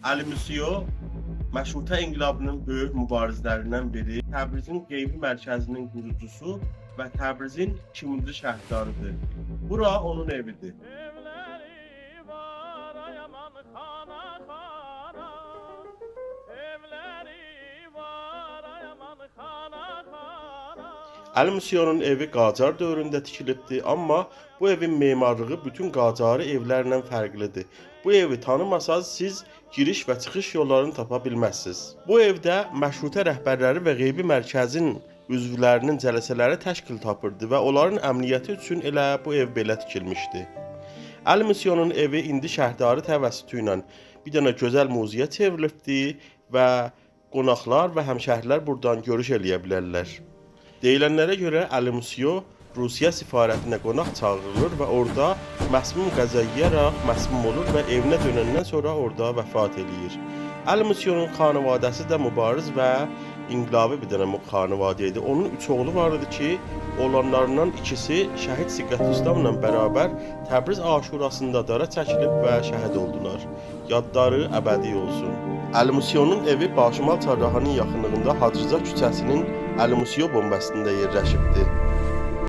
Əli Müsyo Məşrutə inqilabının böyük mübarizlərindən biri, Təbrizin qeybi mərkəzinin qurucusu və Təbrizin 2-ci şəhərdarıdır. Bura onun evidir. Evleri var ayaman xana xana. Evleri var ayaman xana xana. Əli Müsyonun evi Qacar dövründə tikilibdir, amma bu evin memarlığı bütün Qacarı evlərlə fərqlidir. Bu evi tanımasaz siz giriş və çıxış yollarını tapa bilməzsiniz. Bu evdə məşrutə rəhbərləri və qeybi mərkəzin üzvlərinin cəlsələri təşkil tapırdı və onların əmniyyəti üçün elə bu ev belə tikilmişdi. Əli Müsyonun evi indi şəhərdarı təvəssütü ilə bir dənə gözəl muzeyə çevrilibdir və qonaqlar və həmşəhrilər buradan görüş eləyə bilərlər. Deyilənlərə görə Əli Müsyo Rusiya səfarətinə qonaq çağırılır və orada məsmum qəza yeyərək məsmum olur və evinə dönəndən sonra orada vəfat eləyir. Əli Müsyonun xanavadəsi də mübariz və inqilabi bir dənə xanavadə idi. Onun 3 oğlu var idi ki, oğlanlarından ikisi şəhid Siqət Rüstəmlə bərabər Təbriz aşurasında dara çəkilib və şəhid oldular. Yadları əbədi olsun. Əli Müsyonun evi Başımal çarrağının yaxınlığında Hacıca küçəsinin Əli Müsyo bombasında yerləşibdir.